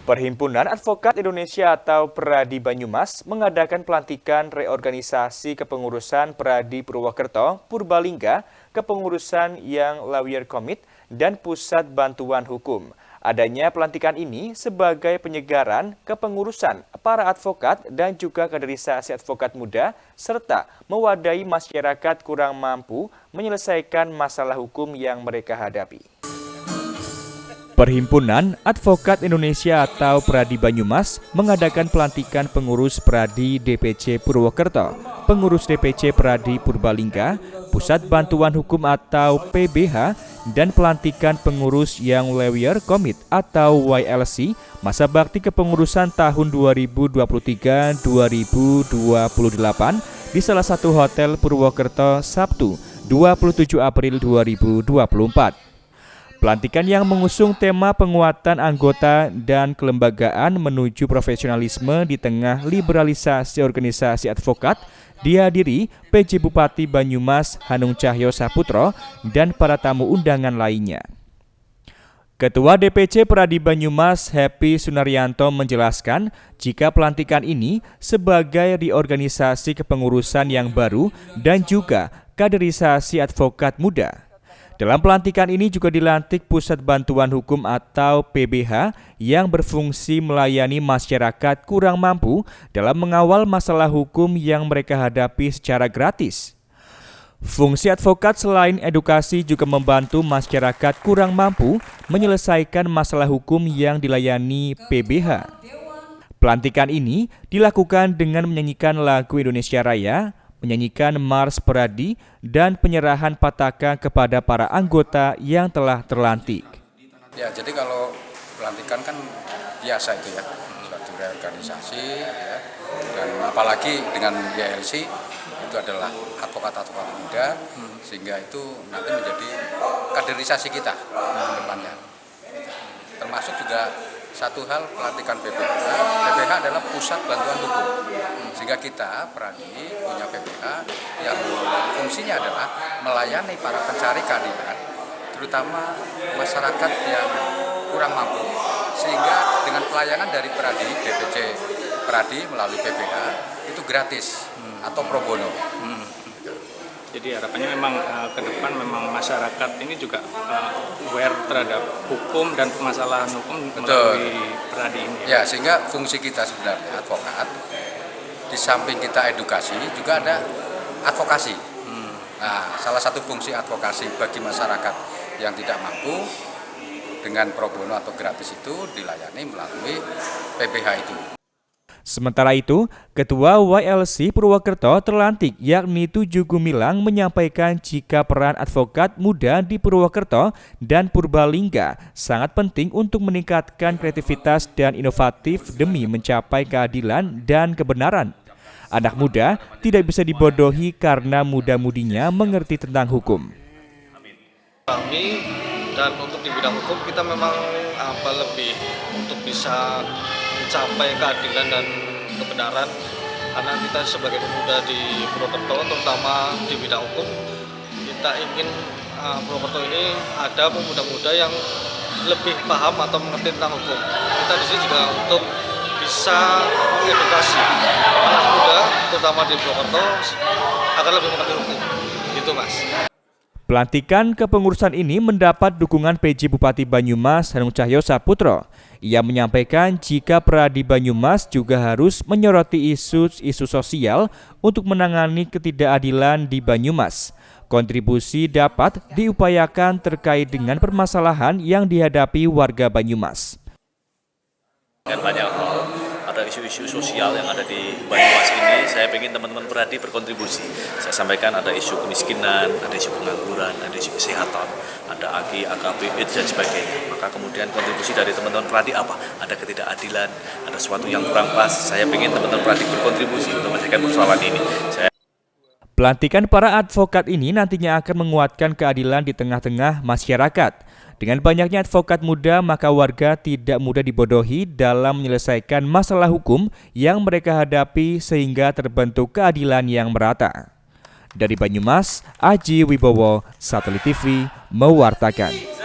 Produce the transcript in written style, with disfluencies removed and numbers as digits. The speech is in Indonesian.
Perhimpunan Advokat Indonesia atau Peradi Banyumas mengadakan pelantikan reorganisasi kepengurusan Peradi Purwokerto, Purbalingga, kepengurusan yang Lawyer Commit, dan Pusat Bantuan Hukum. Adanya pelantikan ini sebagai penyegaran kepengurusan para advokat dan juga kaderisasi advokat muda, serta mewadahi masyarakat kurang mampu menyelesaikan masalah hukum yang mereka hadapi. Perhimpunan Advokat Indonesia atau Peradi Banyumas mengadakan pelantikan pengurus Peradi DPC Purwokerto, pengurus DPC Peradi Purbalingga, Pusat Bantuan Hukum atau PBH, dan pelantikan pengurus Young Lawyer Commit atau YLC masa bakti kepengurusan tahun 2023-2028 di salah satu hotel Purwokerto Sabtu 27 April 2024. Pelantikan yang mengusung tema penguatan anggota dan kelembagaan menuju profesionalisme di tengah liberalisasi organisasi advokat dihadiri PJ Bupati Banyumas Hanung Cahyo Saputro dan para tamu undangan lainnya. Ketua DPC Peradi Banyumas Happy Sunaryanto menjelaskan jika pelantikan ini sebagai reorganisasi kepengurusan yang baru dan juga kaderisasi advokat muda. Dalam pelantikan ini juga dilantik Pusat Bantuan Hukum atau PBH yang berfungsi melayani masyarakat kurang mampu dalam mengawal masalah hukum yang mereka hadapi secara gratis. Fungsi advokat selain edukasi juga membantu masyarakat kurang mampu menyelesaikan masalah hukum yang dilayani PBH. Pelantikan ini dilakukan dengan menyanyikan lagu Indonesia Raya, menyanyikan Mars Peradi, dan penyerahan pataka kepada para anggota yang telah terlantik. Ya, jadi kalau pelantikan kan biasa itu ya, suatu reorganisasi ya, dan apalagi dengan YLC itu adalah advokat-advokat muda, sehingga itu nanti menjadi kaderisasi kita ke depannya. Termasuk juga satu hal pelantikan PBH. PBH adalah Pusat Bantuan Hukum. Sehingga kita, Peradi, punya PBH yang fungsinya adalah melayani para pencari keadilan, terutama masyarakat yang kurang mampu, sehingga dengan pelayanan dari Peradi, DPC Peradi melalui PBH, itu gratis atau pro bono. Jadi harapannya memang ke depan memang masyarakat ini juga aware terhadap hukum dan permasalahan hukum melalui Peradi ini. Ya, sehingga fungsi kita sebenarnya advokat, di samping kita edukasi juga ada advokasi. Nah, salah satu fungsi advokasi bagi masyarakat yang tidak mampu dengan pro bono atau gratis itu dilayani melalui PBH itu. Sementara itu, Ketua YLC Purwokerto terlantik yakni Tuju Gumilang menyampaikan jika peran advokat muda di Purwokerto dan Purbalingga sangat penting untuk meningkatkan kreativitas dan inovatif demi mencapai keadilan dan kebenaran. Anak muda tidak bisa dibodohi karena muda-mudinya mengerti tentang hukum. Kami dan untuk di bidang hukum kita memang lebih untuk bisa mencapai keadilan dan kebenaran, karena kita sebagai pemuda di Purwokerto terutama di bidang hukum, kita ingin Purwokerto ini ada pemuda-pemuda yang lebih paham atau mengerti tentang hukum. Kita di sini juga untuk bisa mengedukasi anak muda terutama di Purwokerto agar lebih mengerti hukum. Gitu, Mas. Pelantikan kepengurusan ini mendapat dukungan PJ Bupati Banyumas Hanung Cahyo Saputro. Ia menyampaikan jika Peradi Banyumas juga harus menyoroti isu-isu sosial untuk menangani ketidakadilan di Banyumas. Kontribusi dapat diupayakan terkait dengan permasalahan yang dihadapi warga Banyumas. Dan banyak ada isu-isu sosial yang ada di Banyumas ini, saya ingin teman-teman Peradi berkontribusi. Saya sampaikan ada isu kemiskinan, ada isu pengangguran, ada isu kesehatan, ada AKI, AKP, AIDS dan sebagainya. Maka kemudian kontribusi dari teman-teman Peradi apa? Ada ketidakadilan, ada sesuatu yang kurang pas. Saya ingin teman-teman Peradi berkontribusi untuk menyelesaikan persoalan ini. Pelantikan para advokat ini nantinya akan menguatkan keadilan di tengah-tengah masyarakat. Dengan banyaknya advokat muda, maka warga tidak mudah dibodohi dalam menyelesaikan masalah hukum yang mereka hadapi sehingga terbentuk keadilan yang merata. Dari Banyumas, Aji Wibowo, Satelit TV, mewartakan.